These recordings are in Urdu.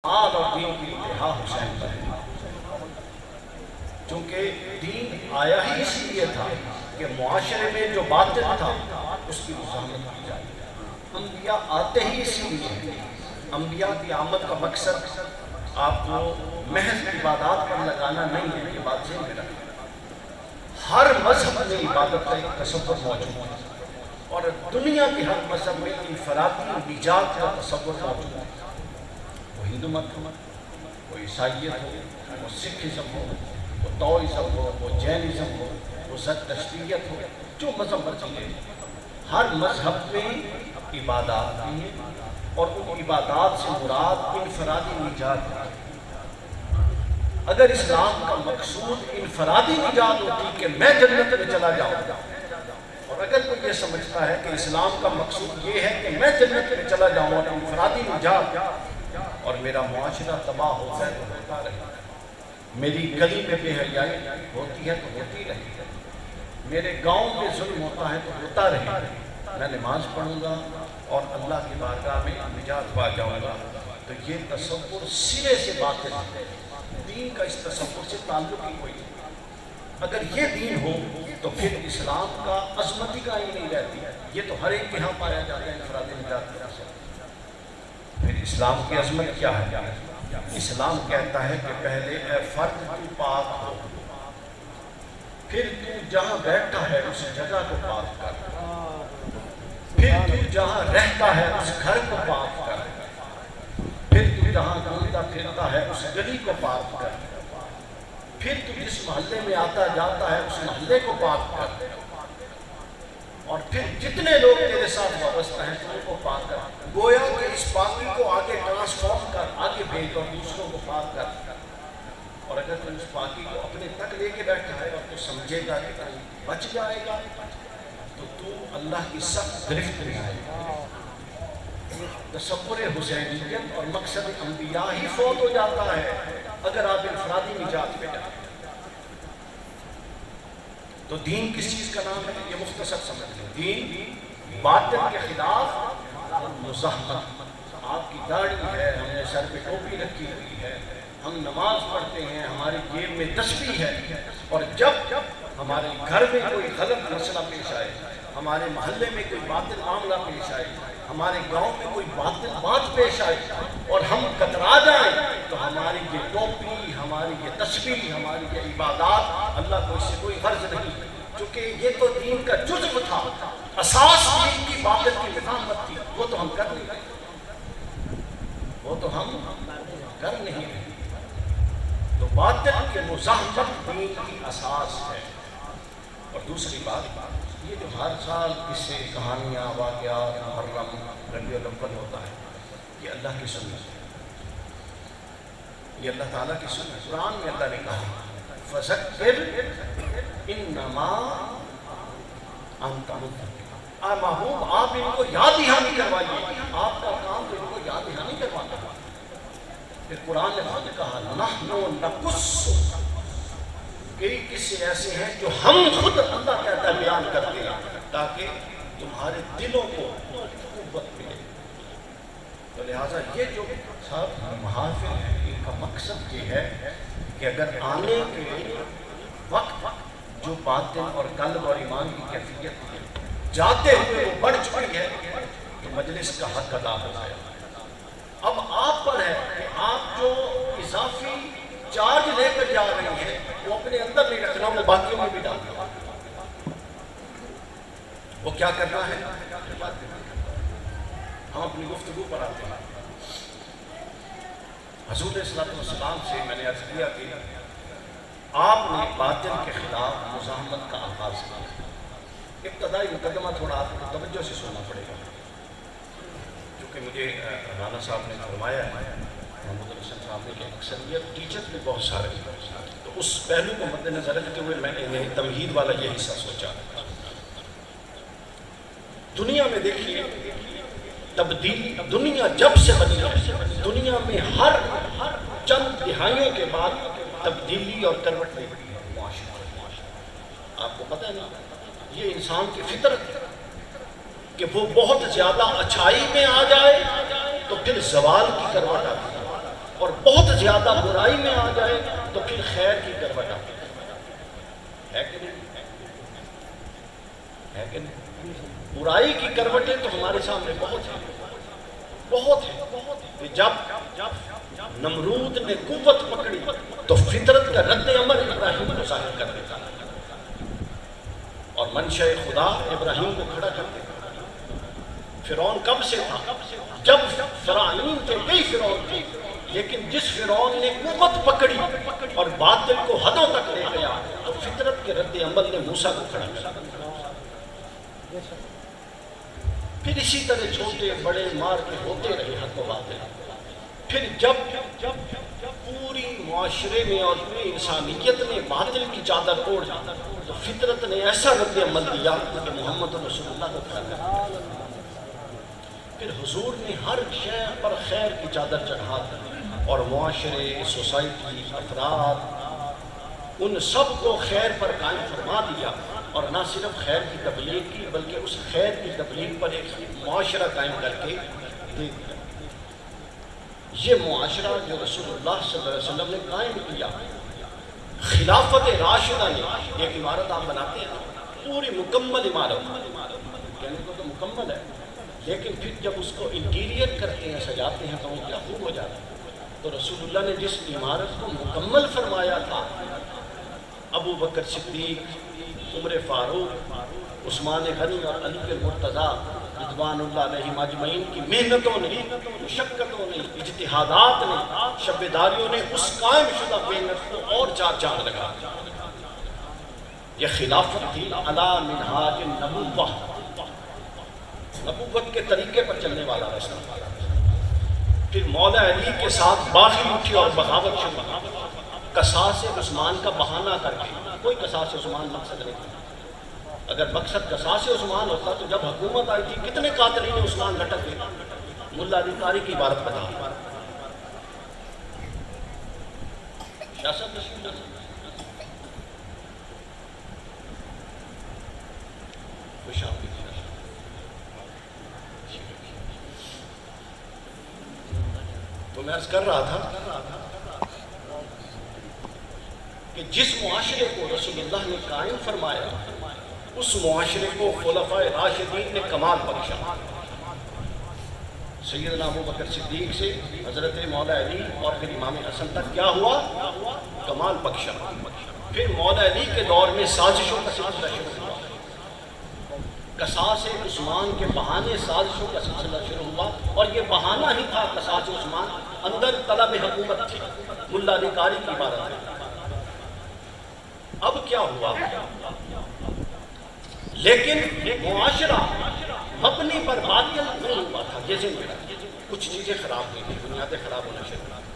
اور دین کی انتہا حسین پر ہے، چونکہ دین آیا ہی اس لیے تھا کہ معاشرے میں جو باطل تھا اس کی مزاحمت کی جائے۔ انبیاء آتے ہی اسی لیے ہیں۔ انبیاء کی آمد کا مقصد آپ کو محض عبادات پر لگانا نہیں ہے، یہ بات ذہن میں رکھیں۔ ہر مذہب میں عبادت کا ایک تصور موجود ہے اور دنیا کے ہر مذہب میں انفرادی نجات کا تصور موجود ہے۔ وہ ہندو مت ہو، وہ عیسائیت ہو، وہ سکھزم ہو، وہ تاؤزم ہو، وہ جینزم ہو، وہ زرتشتیت ہو، جو مذہب مرضی ہے، ہر مذہب میں عبادات ہیں اور ان عبادات سے مراد انفرادی نجات ہے۔ اگر اسلام کا مقصود انفرادی نجات ہوتی کہ میں جنت میں چلا جاؤں، اور اگر کوئی یہ سمجھتا ہے کہ اسلام کا مقصود یہ ہے کہ میں جنت میں چلا جاؤں اور انفرادی نجات اور میرا معاشرہ تباہ ہوتا ہے تو ہوتا رہے، میری گلی میں بے حیائی ہوتی ہے تو ہوتی رہے، میرے گاؤں میں ظلم ہوتا ہے تو ہوتا رہے، میں نماز پڑھوں گا اور اللہ کی بارگاہ میں نجات پا جاؤں گا۔ تو یہ تصور سرے سے باطل ہے، دین کا اس تصور سے تعلق ہی کوئی نہیں۔ اگر یہ دین ہو تو پھر اسلام کا عظمت ہی کہیں نہیں رہتی، یہ تو ہر ایک کے ہاں پایا جاتا ہے انفرادی نجات کا تصور۔ پھر اسلام کی عظمت کیا ہے؟ اسلام کہتا ہے کہ پہلے اے فرد تو پاک ہو، پھر تو جہاں بیٹھا ہے اس جگہ کو پاک کر، پھر تو جہاں رہتا ہے اس گھر کو پاک کر، پھر تو جہاں گھومتا پھرتا ہے اس گلی کو پاک کر، پھر تو جس محلے میں آتا جاتا ہے اس محلے کو پاک کر، اور پھر جتنے لوگ تیرے ساتھ وابستہ ہیں ان کو پاک کر۔ گویا کہ اس پاکی کو آگے ٹرانسفارم کر، آگے بھیج اور دوسروں کو پاک کر۔ اور اگر تو اس پاکی کو اپنے تک لے کے بیٹھا ہے اور تو سمجھے گا کہ تو بچ جائے گا تو اللہ کی سخت گرفت میں آئے گا۔ تصور حسینیت اور مقصد انبیاء ہی فوت ہو جاتا ہے اگر آپ انفرادی نجات میں جائیں۔ تو دین کس چیز کا نام ہے؟ یہ مختصر سمجھ لیں، دین باطل کے خلاف مزاحمت۔ آپ کی داڑھی ہے، ہم نے سر پہ ٹوپی رکھی ہوئی ہے، ہم نماز پڑھتے ہیں، ہماری جیب میں تسبیح ہے، اور جب ہمارے گھر میں کوئی غلط مسئلہ پیش آئے، ہمارے محلے میں کوئی باطل معاملہ پیش آئے، ہمارے گاؤں میں کوئی باطل بات پیش آئے اور ہم کترا جائیں تو ہماری یہ ٹوپی، ہماری یہ تسبیح، ہماری یہ عبادات اللہ کو اس سے کوئی غرض نہیں، کیونکہ یہ تو دین کا جزو تھا، اساس دین کی باطل کی مزاحمت تھی، وہ تو ہم کر نہیں رہے، وہ تو ہم کر نہیں رہے۔ تو باطل کی مزاحمت دین کی اساس ہے۔ اور دوسری بات، یہ جو ہر سال قصے، کہانیاں، واقعات، محرم، ربیع الاول ہوتا ہے، یہ اللہ کی سنت ہے، یہ اللہ تعالیٰ کی سنت ہے۔ قرآن میں اللہ نے کہا فَذَكِّرْ إِنَّمَا أَنْتَ مُذَّكِّرٌ، محبوب آپ ان کو یاد دہانی کروائیے، آپ کا کام تو ان کو یاد دہانی کروانا ہے۔ پھر قرآن نے خود کہا نَحْنُ نَقُصُّ، کئی قصے ایسے ہیں جو ہم خود اللہ کہتا ہے بیان کرتے ہیں تاکہ تمہارے دلوں کو قوت ملے۔ تو لہٰذا یہ جو سب محافل ہیں ان کا مقصد یہ ہے کہ اگر آنے کے وقت جو باطن اور قلب اور ایمان کی کیفیت ہے جاتے ہوئے وہ بڑھ چکی ہے تو مجلس کا حق ادا ہو جائے۔ اب آپ پر ہے کہ آپ جو اضافی چارج لے کر جا رہے ہیں وہ اپنے اندر نہیں رکھنا، وہ باقیوں میں بھی ڈالنا۔ وہ کیا کرنا ہے؟ ہم اپنی گفتگو پر آتے ہیں۔ حضور صلی اللہ علیہ وسلم سے میں نے عرض کیا کہ آپ نے باطل کے خلاف مزاحمت کا آغاز کیا۔ ابتدائی مقدمہ تھوڑا آپ کو توجہ سے سننا پڑے گا، کیونکہ مجھے رانا صاحب نے فرمایا ہے، محمود حسن صاحب نے، کہ اکثریت ٹیچر بھی بہت سارے ہیں، تو اس پہلو کو مد نظر رکھتے ہوئے میں نے تمہید والا یہ حصہ سوچا۔ دنیا میں دیکھیے تبدیلی، دنیا جب سے بنی ہے دنیا میں ہر چند دہائیوں کے بعد تبدیلی اور کروٹ لے گئی ہے معاشرہ۔ آپ کو پتہ ہے نا، یہ انسان کی فطرت ہے کہ وہ بہت زیادہ اچھائی میں آ جائے تو پھر زوال کی کروٹ آتی ہے، اور بہت زیادہ برائی میں آ جائے تو پھر خیر کی کروٹ آتی ہے کہ نہیں؟ ہے کہ نہیں؟ برائی کی کروٹیں تو ہمارے سامنے بہت ہیں، بہت ہیں۔ جب نمرود نے قوت پکڑی تو فطرت کا رد عمل ابراہیم کو ظاہر کر دیتا اور منشاء خدا ابراہیم کو کھڑا کر دیتا۔ فرعون کب سے تھا؟ جب فرعون تھے، کئی فرعون تھے، لیکن جس فرعون نے قوت پکڑی اور باطل کو حدوں تک لے گیا تو فطرت کے رد عمل نے موسیٰ کو کھڑا کر دیا۔ پھر اسی طرح چھوٹے بڑے مار کے ہوتے رہے حق و باطل۔ پھر جب پوری معاشرے میں اور پوری انسانیت نے باطل کی چادر اوڑھ تو فطرت نے ایسا رد عمل دیا کہ محمد رسول اللہ کو کھڑا کر دیا۔ پھر حضور نے ہر شے پر خیر کی چادر چڑھا دی اور معاشرے، سوسائٹی، افراد، ان سب کو خیر پر قائم فرما دیا، اور نہ صرف خیر کی تبلیغ کی بلکہ اس خیر کی تبلیغ پر ایک معاشرہ قائم کر کے دے دیا۔ یہ معاشرہ جو رسول اللہ صلی اللہ علیہ وسلم نے قائم کیا، خلافت راشدہ نے ایک عمارت آپ بناتے ہیں، پوری مکمل عمارت، کہنے کو تو مکمل ہے، لیکن پھر جب اس کو انٹیریئر کرتے ہیں، سجاتے ہیں تو وہ کیا خوب ہو جاتا ہے۔ تو رسول اللہ نے جس عمارت کو مکمل فرمایا تھا، ابو بکر صدیق، عمر فاروق، عثمان غنی اور علی المرتضیٰ رضوان اللہ علیہم اجمعین کی محنتوں نے، مشقتوں نے، اجتہادات نے، شبیداریوں نے اس قائم شدہ محنت کو اور چار چاند لگا۔ یہ خلافت تھی علی منہاج النبوہ، نبوت کے طریقے پر چلنے والا رسول۔ پھر مولا علی کے ساتھ باغی اٹھی اور بغاوت شروع، قصاص عثمان کا بہانہ کر کے۔ کوئی قصاص عثمان مقصد نہیں تھا، اگر مقصد قصاص عثمان ہوتا تو جب حکومت آئی تھی کتنے قاتلین عثمان لٹک گئے۔ ملا علی قاری کی عبارت بتا، سیاست نشین خوش آمدید۔ تو میں عرض کر رہا تھا کہ جس معاشرے کو رسول اللہ نے قائم فرمایا، اس معاشرے کو خلفائے راشدین نے کمال بخشا۔ سیدنا ابو بکر صدیق سے حضرت مولا علی اور پھر امام حسن تک کیا ہوا؟ کمال بخشا۔ پھر مولا علی کے دور میں سازشوں کا سلسلہ شروع ہوا، قصاص عثمان کے بہانے سازشوں کا سلسلہ شروع ہوا، اور یہ بہانہ ہی تھا قصاص عثمان، اندر طلب حکومت تھی، ملا علی قاری کی عبارت ہے۔ اب کیا ہوا؟ لیکن معاشرہ مبنی پر باطل نہیں ہوا تھا، یہ ذہن میں رکھیں۔ کچھ چیزیں خراب ہوئی تھیں، بنیادیں خراب ہونا شروع ہوئی،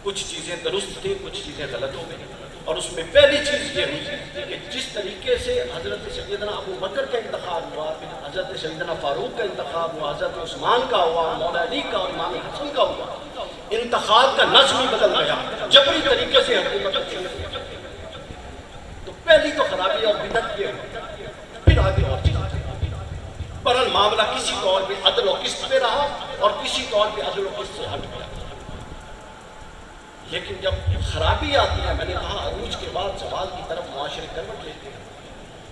کچھ چیزیں درست تھیں، کچھ چیزیں غلط ہو گئی، اور اس میں پہلی چیز یہ ہوئی کہ جس طریقے سے حضرت سیدنا ابو بکر کا انتخاب ہوا، پھر حضرت سیدنا فاروق کا انتخاب ہوا، حضرت عثمان کا ہوا، مولا علی کا اور امام حسن کا ہوا، انتخاب کا نظم ہی بدل گیا، جبری طریقے سے حکومت شروع ہوئی۔ تو پہلی تو خرابی اور بدعت یہ ہوئی، پھر آگے اور چیزیں۔ برحال معاملہ کسی طور پہ عدل و قسط پہ رہا اور کسی طور پہ عدل و قسط سے ہٹ گیا۔ لیکن جب خرابی آتی ہے، میں نے کہا عروج کے بعد زوال کی طرف معاشرے کروٹ لیتے ہیں،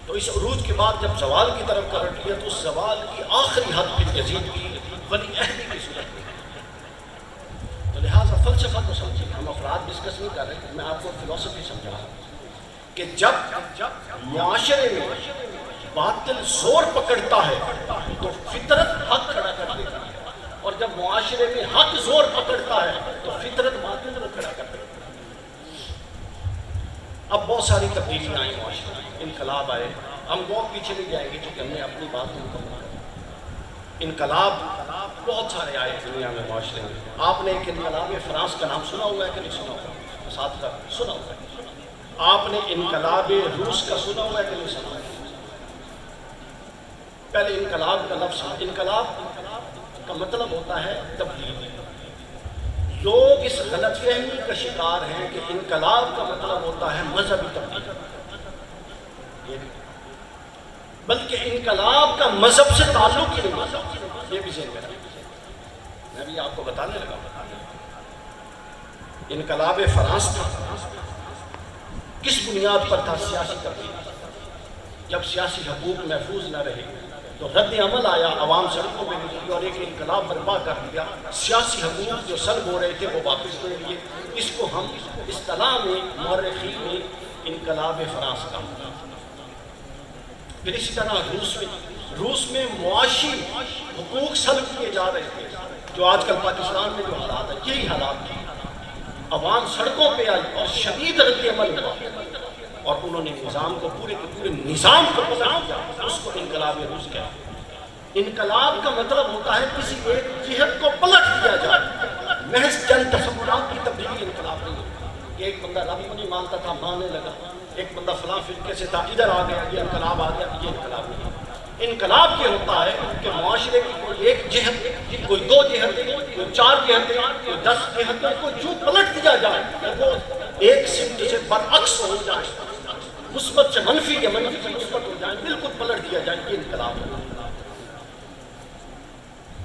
تو اس عروج کے بعد جب زوال کی طرف کروٹ لیا تو اس زوال کی آخری حد پھر یزید کی ولی عہدی کی صورت میں۔ تو لہٰذا فلسفہ کو سمجھیں، ہم افراد ڈسکس نہیں کر رہے، میں آپ کو فلسفی سمجھا رہا ہوں کہ جب معاشرے میں باطل زور پکڑتا ہے تو فطرت حق کھڑا کر دیتی ہے، اور جب معاشرے میں حق زور پکڑتا ہے تو فطرت باطل کو کھڑا کر دیتی ہے۔ اب بہت ساری تبدیلیاں آئی معاشرے میں، انقلاب آئے، ہم بہت پیچھے نہیں جائیں گے چونکہ ہم نے اپنی بات مکمل کر۔ انقلاب بہت سارے آئے دنیا میں، معاشرے میں۔ آپ نے ایک انقلاب فرانس کا نام سنا ہوا ہے کہ نہیں سنا ہوا؟ ساتھ کا سنا ہوا ہے۔ آپ نے انقلاب روس کا سنا ہوا ہے کہ نہیں سنا ہوا؟ پہلے انقلاب کا لفظ، انقلاب کا مطلب ہوتا ہے تبدیلی۔ لوگ اس غلط فہمی کا شکار ہیں کہ انقلاب کا مطلب ہوتا ہے مذہبی تبدیلی، بلکہ انقلاب کا مذہب سے تعلق ہی نہیں ہوتا، یہ بھی ذہن میں رکھیں۔ میں بھی آپ کو بتانے لگا، انقلاب فرانس تھا، کس بنیاد پر تھا؟ سیاسی تبدیلی۔ جب سیاسی حقوق محفوظ نہ رہے تو رد عمل آیا، عوام سڑکوں پہ نکلی اور ایک انقلاب برپا کر دیا۔ سیاسی حقوق جو سلب ہو رہے تھے وہ واپس لے لیے۔ اس کو ہم اصطلاح میں مورخین میں انقلاب فرانس کا۔ پھر اسی طرح روس میں معاشی حقوق سلب کیے جا رہے تھے، جو آج کل پاکستان میں جو حالات ہیں یہی حالات تھے۔ عوام سڑکوں پہ آئی اور شدید رد عمل ہوا اور انہوں نے نظام کو پورے کے پورے نظام کو پلٹ دیا۔ اس کو انقلاب روس کہتے ہیں۔ انقلاب کا مطلب ہوتا ہے کسی ایک جہت کو پلٹ دیا جائے، محض چند تصورات کی تبدیلی انقلاب نہیں ہوتی۔ ایک بندہ رب کو نہیں مانتا تھا، ماننے لگا، ایک بندہ فلاں فرقے سے تھا، ادھر آ گیا، یہ انقلاب آ گیا، یہ انقلاب نہیں۔ انقلاب یہ ہوتا ہے کہ معاشرے کی کوئی ایک جہت، کوئی دو جہتیں، کوئی چار جہتیں، کوئی 10 جہتیں کو جو پلٹ دیا جائے وہ ایک سمت سے برعکس ہو جائے، مثبت سے منفی یا منفی سے مثبت ہو جائے، بالکل پلٹ دیا جائے، یہ انقلاب ہے۔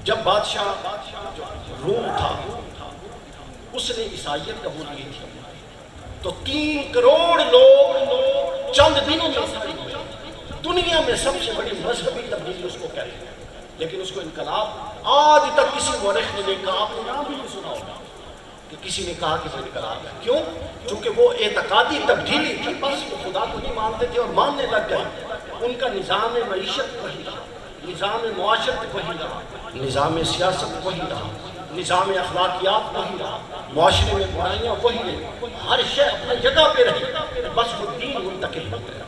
جب بادشاہ روم تھا اس نے عیسائیت قبول کی تھی تو 3 کروڑ لوگ چند دنوں میں عیسائی ہوئے۔ دنیا میں سب سے بڑی مذہبی تبدیلی اس کو کہتے ہیں، لیکن اس کو انقلاب آج تک کسی مورخ نے نہیں کہا، آپ نے نام بھی نہیں سنا ہوگا کہ کسی نے کہا کہ وہ انقلاب ہے۔ کیوں؟ چونکہ وہ اعتقادی تبدیلی تھی، بس وہ خدا کو نہیں مانتے تھے اور ماننے لگ گئے۔ ان کا نظام معیشت وہی رہا، نظام معاشرت وہی رہا، نظام سیاست وہی رہا، نظام اخلاقیات وہی رہا، معاشرے میں برائیاں وہی رہی، ہر شے اپنی جگہ پہ رہی، بس وہ دین منتقل ہوتے رہے۔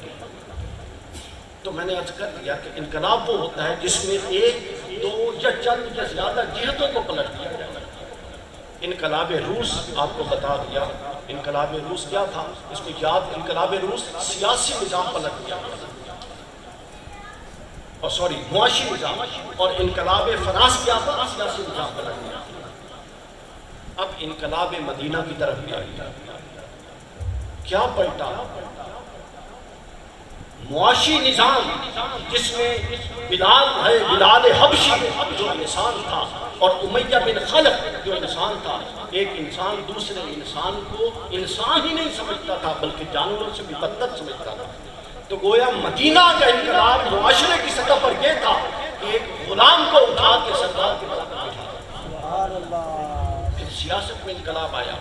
تو میں نے عرض کر دیا کہ انقلاب وہ ہوتا ہے جس میں ایک، دو یا چند یا زیادہ جہتوں کو پلٹ دیا جائے۔ انقلاب روس آپ کو بتا دیا، انقلاب روس کیا تھا اس کو یاد، انقلاب روس سیاسی نظام پلٹ دیا، اور معاشی نظام، اور انقلاب فرانس کیا تھا؟ سیاسی نظام پلٹ دیا۔ اب انقلاب مدینہ کی طرف بھی آئی، کیا پلٹا؟ معاشی نظام جس میں بلال حبشی جو انسان تھا اور امیہ بن خلف جو انسان تھا، ایک انسان دوسرے انسان کو انسان ہی نہیں سمجھتا تھا بلکہ جانوروں سے بھی بدتر سمجھتا تھا۔ تو گویا مدینہ کا انقلاب معاشرے کی سطح پر یہ تھا کہ ایک غلام کو اٹھا کے سردار کے برابر بٹھایا۔ پھر سیاست میں انقلاب آیا،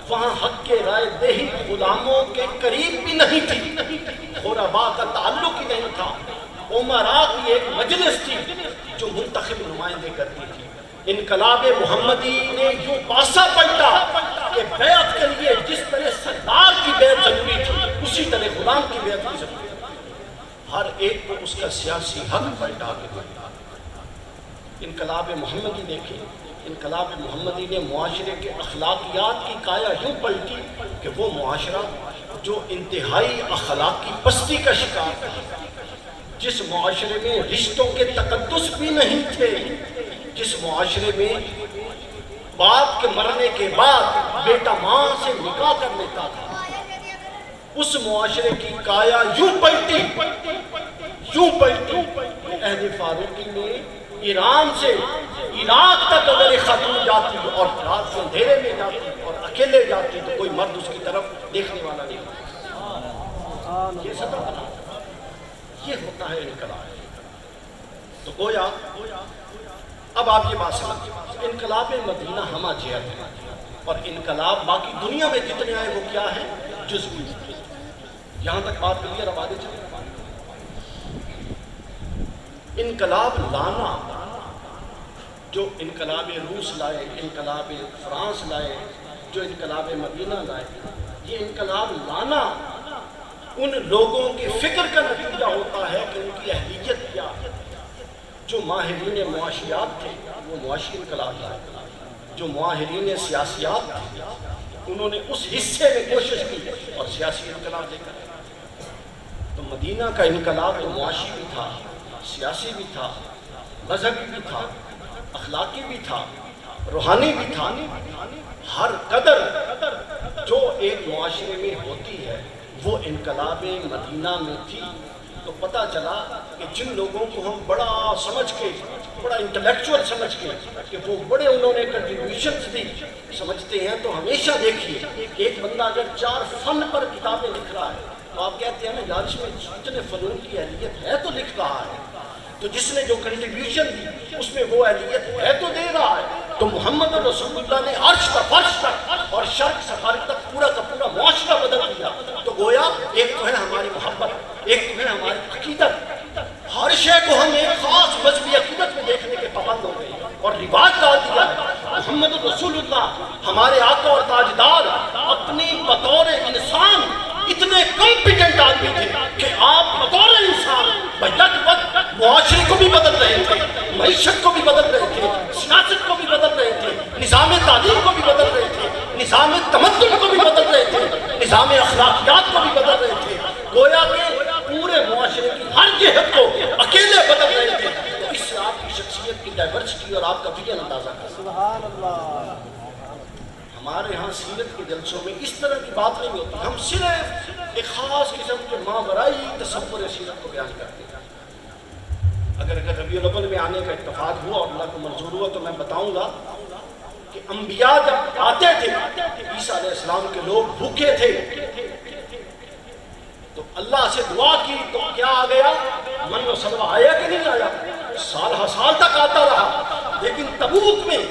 وہاں حق کے رائے دہی غلاموں کے قریب بھی نہیں تھی، غرباء کا تعلق ہی نہیں تھا، امراء کی ایک مجلس تھی جو منتخب نمائندے کرتی تھی۔ انقلاب محمدی نے یوں پاسا پلٹا کہ بیعت کے لیے جس طرح سردار کی بیعت ضروری تھی اسی طرح غلام کی بیعت بھی ضروری تھی، ہر ایک کو اس کا سیاسی حق پلٹا کے دیا۔ انقلاب محمدی دیکھیں، انقلاب محمدی نے معاشرے کے اخلاقیات کی کایا یوں پلٹی کہ وہ معاشرہ جو انتہائی اخلاقی پستی کا شکار تھا، جس معاشرے میں رشتوں کے تقدس بھی نہیں تھے، جس معاشرے میں باپ کے مرنے کے بعد بیٹا ماں سے نکاح کر لیتا تھا، اس معاشرے کی کایا یوں پلٹی عہد فاروقی میں ایران سے عراق تک اگر ایک خاتون جاتی اور رات کو اندھیرے میں جاتی اور اکیلے جاتی تو کوئی مرد اس کی طرف دیکھنے والا نہیں ہوتا۔ یہ سطح بنا، یہ ہوتا ہے انقلاب۔ تو گویا اب آپ یہ بات سمجھیں، انقلاب مدینہ ہمہ جہت ہے، اور انقلاب باقی دنیا میں جتنے آئے وہ کیا ہے؟ جزوی۔ یہاں تک بات کلیئر، اب آگے چلیں۔ انقلاب لانا، جو انقلاب روس لائے، انقلاب فرانس لائے، جو انقلاب مدینہ لائے، یہ انقلاب لانا ان لوگوں کی فکر کا نتیجہ ہوتا ہے کہ ان کی اہلیت کیا ہے۔ جو ماہرین معاشیات تھے وہ معاشی انقلاب لائے، جو ماہرین سیاسیات تھے انہوں نے اس حصے میں کوشش کی اور سیاسی انقلاب لے کر۔ تو مدینہ کا انقلاب تو معاشی بھی تھا، سیاسی بھی تھا، مذہبی بھی تھا، اخلاقی بھی تھا، روحانی بھی تھا۔ ہر قدر جو ایک معاشرے میں ہوتی ہے وہ انقلاب مدینہ میں تھی۔ تو پتہ چلا کہ جن لوگوں کو ہم بڑا سمجھ کے بڑا انٹلیکچوئل سمجھ کے کہ وہ بڑے انہوں نے کنٹریبیوشنز دی سمجھتے ہیں، تو ہمیشہ دیکھیے ایک بندہ اگر 4 فن پر کتابیں لکھ رہا ہے تو آپ کہتے ہیں نا یار اس میں اتنے فنون کی اہلیت ہے تو لکھ رہا ہے، تو جس نے جو کنٹریبیوشن دی اس میں وہ اہلیت ہے تو دے رہا ہے۔ تو محمد رسول اللہ نے عرش تک فرش تک اور شرق سے غرب تک پورا کا پورا معاشرہ بدل دیا۔ تو گویا ایک تو ہے ہماری محبت، ایک تو ہے ہماری عقیدت، ہر شے کو ہم ایک خاص مذہبی عقیدت میں دیکھنے کے پابند ہو گئے اور رواج ڈال دیا ہے۔ محمد رسول اللہ ہمارے آقا اور تاجدار اپنی بطور انسان اتنے کمپیٹنٹ آدمی تھے کہ آپ بطور انسان بیک وقت معاشرے کو بھی بدل رہے تھے، معیشت کو بھی بدل رہے تھے، سیاست کو بھی بدل رہے تھے، نظام تعلیم کو بھی بدل رہے تھے، نظام تمدن کو بھی بدل رہے تھے، نظام اخلاقیات کو بھی بدل رہے تھے۔ گویا کہ پورے معاشرے کی ہر جہت کو اکیلے بدل رہے تھے۔ تو اس سے آپ کی شخصیت کی ڈائیورسٹی اور آپ کا ویژن اندازہ کر سکتے ہیں۔ سبحان اللہ۔ ہمارے ہاں سیرت کے جلسوں میں اس طرح کی بات نہیں ہوتی، ہم صرف ایک خاص قسم کے ماورائی تصور سیرت کو بیان کرتے ہیں۔ اگر ربیع الاول میں آنے کا اتفاق ہوا اور اللہ کو منظور ہوا تو میں بتاؤں گا کہ انبیاء جب آتے تھے، عیسیٰ علیہ السلام کے لوگ بھوکے تھے تو اللہ سے دعا کی تو کیا آ گیا؟ من و سلوہ آیا کہ نہیں آیا؟ سال ہر سال تک آتا رہا، لیکن تبوک میں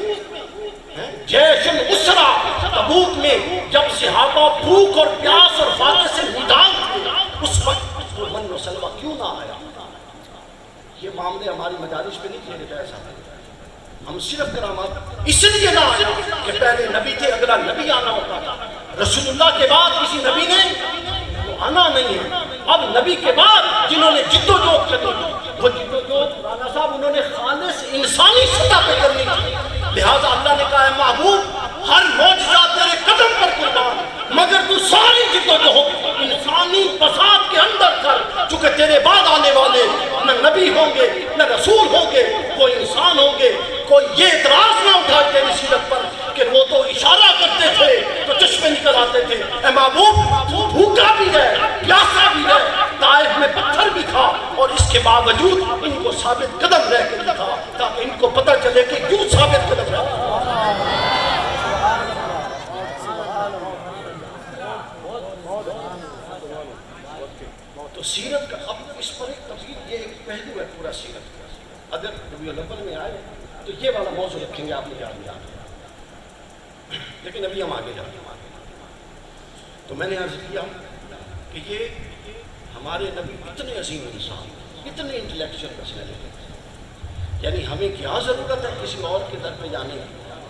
جیش الاسرا، تبوک میں جب صحابہ بھوک اور پیاس اور فاقے سے نڈال تھے، اس وقت وہ من و سلوہ کیوں نہ آیا؟ یہ معاملے ہماری مجالس پہ نہیں کیے گئے ایسا، ہم صرف کرامات اس لیے نہ آیا کہ پہلے نبی تھے، اگلا نبی آنا ہوتا تھا، رسول اللہ کے بعد کسی نبی نے آنا نہیں ہے۔ اب نبی کے بعد جنہوں نے جد و جہد کرنی وہ جد و جہد رانا صاحب انہوں نے خالص انسانی سطح پہ کرنی تھی، لہٰذا اللہ نے کہا ہے محبوب ہر معجزہ تیرے قدم پر قربان، مگر تو ساری جد و جہد انسانی فساد کے اندر کر، چونکہ تیرے بعد آنے والے نہ نبی ہوں گے نہ رسول ہوں گے، کوئی انسان ہوں گے۔ کوئی یہ اعتراض نہ اٹھائے تیری سیرت پر کہ وہ تو اشارہ کرتے تھے تو چشمے نکل آتے تھے۔ اے محبوب تو بھوکا بھی ہے، پیاسا بھی ہے، طائف میں پتھر بھی کھا اور اس کے باوجود ان کو ثابت قدم رہ کے دکھا تاکہ ان کو پتہ چلے کہ کیوں ثابت قدم رہا۔ تو سیرت کا اب اس پر ایک تفصیل، یہ ایک پہلو ہے پورا سیرت کا۔ اگر ربیع الاول میں آئے تو یہ والا موضوع رکھیں گے آپ نے یاد نہیں آتا، لیکن ابھی ہم آگے جاتے ہیں۔ تو میں نے عرض کیا کہ یہ ہمارے نبی اتنے عظیم انسان، اتنے انٹلیکچوئل پرسنالٹی، یعنی ہمیں کیا ضرورت ہے کسی اور کے در پہ جانے کی؟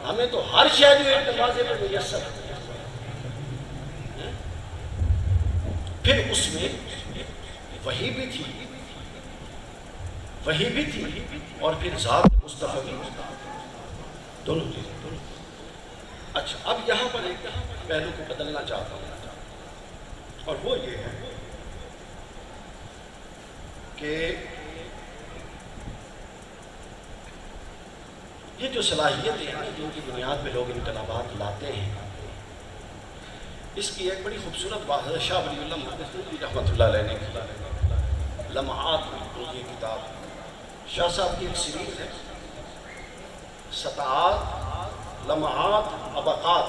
ہمیں تو ہر شے جو ایک دروازے پہ میسر ہے۔ پھر اس میں وحی بھی تھی، وحی بھی تھی اور پھر ذات مصطفیٰ بھی، دونوں چیزیں۔ اچھا اب یہاں پر ایک پہلو کو بدلنا چاہتا ہوں اور وہ یہ ہے کہ یہ جو صلاحیتیں ہیں جن کی بنیاد پہ لوگ انقلابات لاتے ہیں، اس کی ایک بڑی خوبصورت بات ہے شاہ ولی اللہ محمد رحمۃ اللہ علیہ نے لمحات میں یہ کتاب، شاہ صاحب کی ایک سیریز ہے سطاعات لمحات ابقات،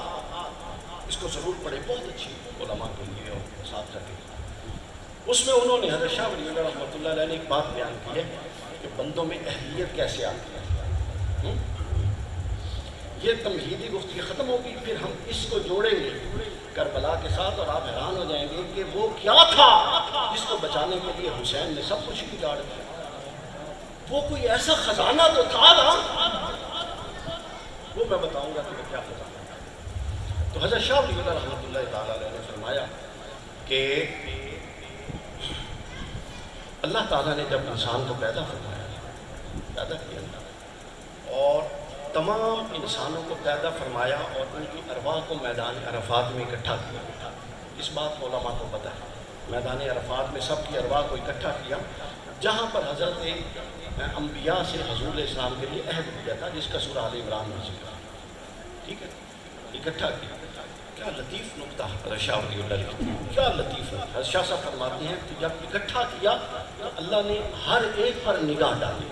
اس کو ضرور پڑھیں، بہت اچھی علماء کے لیے اور ساتھ رکھیں۔ اس میں انہوں نے حضرت شاہ ولی اللہ رحمۃ اللہ علیہ نے ایک بات بیان کی ہے کہ بندوں میں اہلیت کیسے آتی ہے۔ یہ تمہیدی گفتگو ختم ہوگی، پھر ہم اس کو جوڑیں گے کربلا کے ساتھ اور آپ حیران ہو جائیں گے کہ وہ کیا تھا جس کو بچانے کے لیے حسین نے سب کچھ اجاڑ دیا۔ وہ کوئی ایسا خزانہ تو تھا نا، وہ میں بتاؤں گا کہ وہ کیا خزانہ تھا۔ تو حضرت شاہ ولی اللہ رحمۃ اللہ تعالیٰ علیہ نے فرمایا کہ اللہ تعالیٰ نے جب انسان کو پیدا فرمایا، پیدا کیا اور تمام انسانوں کو پیدا فرمایا اور ان کی ارواح کو میدان عرفات میں اکٹھا کیا، اس بات کو علماء کو پتہ ہے، میدان عرفات میں سب کی ارواح کو اکٹھا کیا، جہاں پر حضرت انبیاء سے حضور علیہ السلام کے لیے عہد کیا تھا جس کا سورہ آل عمران میں ذکر ہے، ٹھیک ہے، اکٹھا کیا۔ کیا لطیف نکتہ حضرت شاہ ولی اللہ نے، کیا لطیف نکتہ حضرت شاہ صاحب فرماتے ہیں کہ جب اکٹھا کیا تو اللہ نے ہر ایک پر نگاہ ڈالی،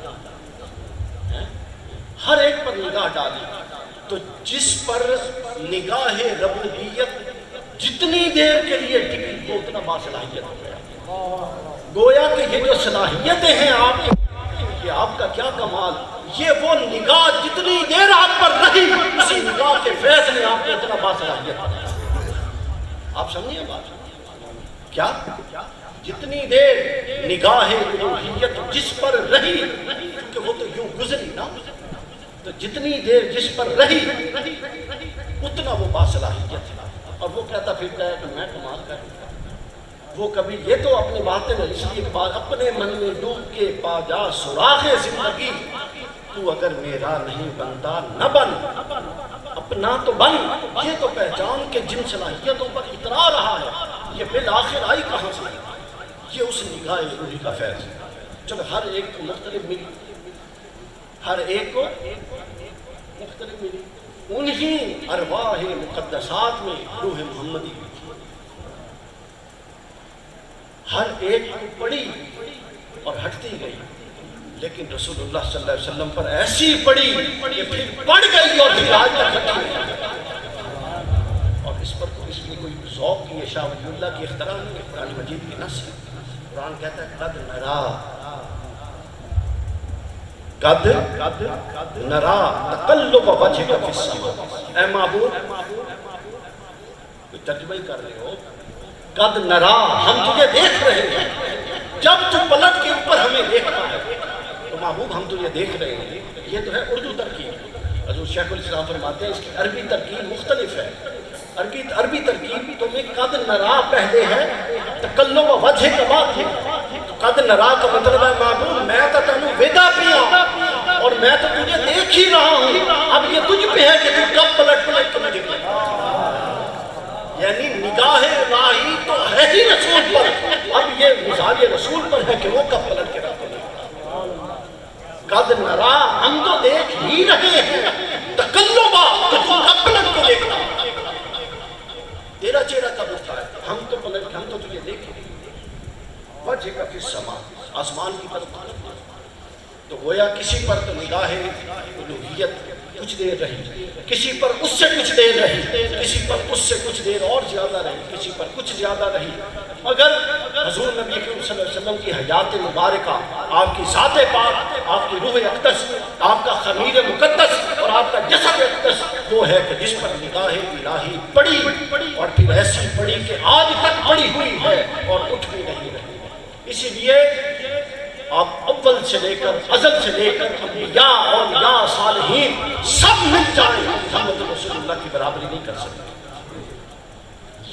ہر ایک پر نگاہ ڈالی تو جس پر نگاہ ربوبیت جتنی دیر کے لیے ٹکی وہ اتنا باصلاحیت ہو گیا. گویا کہ یہ جو صلاحیتیں ہیں آپ کی، آپ کا کیا کمال، یہ وہ نگاہ جتنی دیر آپ پر رہی اسی نگاہ کے فیض نے آپ کو اتنا باصلاحیت بنایا. آپ سمجھیے بات کیا؟ جتنی دیر نگاہ الوہیت جس پر رہی، کیونکہ وہ تو یوں گزری نا، تو جتنی دیر جس پر رہی اتنا وہ باصلاحیت ہے. اور وہ کہتا پھرتا ہے کہ میں کمال کروں. وہ کبھی یہ تو اپنی باتیں نہیں، اس لیے اپنے من میں ڈوب کے پا جا سراغ زندگی، تو اگر میرا نہیں بنتا نہ بن، اپنا تو بن. یہ تو پہچان کے جن صلاحیتوں پر اترا رہا ہے، یہ بالآخر آئی کہاں سے؟ یہ اس نگاہ روحی کا فیض ہے. چلو ہر ایک کو مختلف ملی، ہر ایک کو مختلف ملی. انہی ارواح مقدسات میں روح محمدی ہر ایک کو پڑی اور ہٹتی گئی، لیکن رسول اللہ صلی اللہ علیہ وسلم پر ایسی پڑی کہ پھر بڑھ گئی اور پھر آج تک ہٹتی گئی. اور اس پر تو اس میں کوئی ذوق کی اشاء ولی اللہ کی اختراع نہیں ہے، قرآن مجید کی نص ہے. قرآن کہتا ہے قد نرا تقلب وجہک فی السماء. اے معبود، کوئی ترجمہ ہی کر رہے ہو، قد نرا، ہم تجھے دیکھ رہے ہیں. جب تو پلٹ کے اوپر ہمیں دیکھتا ہے تو محبوب ہم تجھے دیکھ رہے ہیں. یہ تو ہے اردو ترکیب. حضور شیخ الاسلام فرماتے ہیں اس کی عربی ترکیب مختلف ہے. عربی ترکیب تو میں قد نرا پہلے ہے، تقلب وجہک بعد ہے. قد نرا کا مطلب ہے معبود میں تو تنو ویدا پیا اور میں تو تجھے دیکھ ہی رہا ہوں، اب یہ تجھ پہ ہے کہ تو کب پلٹ کے مجھے دیکھ. یعنی نگاہ الہی تو ہے ہی رسول پر، اب یہ مزاج رسول پر ہے کہ وہ کب پلٹ کے رکھ دے. قد نرا، ہم تو دیکھ ہی رہے ہیں، تقلبا، تو تو کب پلٹ کو دیکھنا، تیرا چہرہ کب اٹھتا ہے، ہم تو پلٹ، ہم تو تجھے دیکھیں. وجہ کا فی السماء، آسمان کی طرف. تو گویا کسی پر تو نگاہ الوہیت کچھ دیر رہی، کسی پر اس سے کچھ دیر رہی، کسی پر اس سے کچھ دیر اور زیادہ رہی، کسی پر کچھ زیادہ رہی. مگر حضور نبی کریم صلی اللہ علیہ وسلم کی حیات مبارکہ، آپ کی ذات پاک، آپ کی روح اقدس، آپ کا خمیر مقدس اور آپ کا جسد اقدس وہ ہے کہ جس پر نگاہ الہی پڑی اور پھر ایسی پڑی کہ آج تک پڑی ہوئی ہے اور اٹھ بھی نہیں رہی. اسی لیے آپ اول سے لے کر ازل سے لے کر انبیاء اولیاء صالحین سب مل جائیں، محمد رسول اللہ کی برابری نہیں کر سکتے.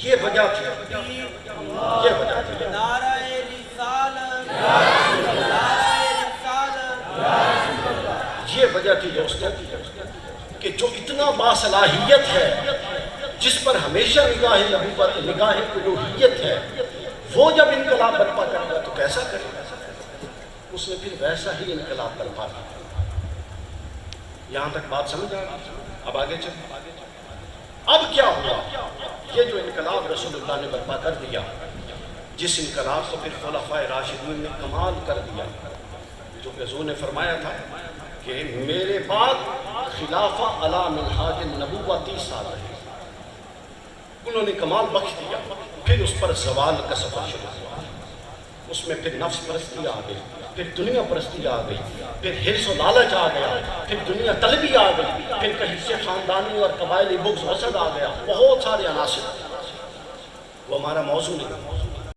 یہ وجہ تھی، یہ وجہ تھی. نعرہ رسالت، نعرہ رسالت. یہ وجہ تھی دوستوں کہ جو اتنا باصلاحیت ہے، جس پر ہمیشہ نگاہ نبوت، نگاہ الوہیت ہے، وہ جب انقلاب برپا کرے گا تو کیسا کرے گا؟ اس نے پھر ویسا ہی انقلاب برپا کیا. یہاں تک بات سمجھ آ گئی؟ اب آگے چلیں. اب کیا ہوا؟ یہ جو انقلاب رسول اللہ نے برپا کر دیا، جس انقلاب کو پھر خلفائے راشدین نے کمال کر دیا، جو کہ حضور نے فرمایا تھا کہ میرے بعد خلافہ علی منہاج النبوہ 30 سال رہے. انہوں نے کمال بخش دیا. پھر اس پر زوال کا سفر شروع ہوا. اس میں پھر نفس پرستی آ گئی، پھر دنیا پرستی آ گئی، پھر حرص و لالچ آ گیا، پھر دنیا طلبی آ گئی، پھر کہیں سے خاندانی اور قبائلی بغض حسد آ گیا. بہت سارے عناصر. وہ ہمارا موضوع نہیں.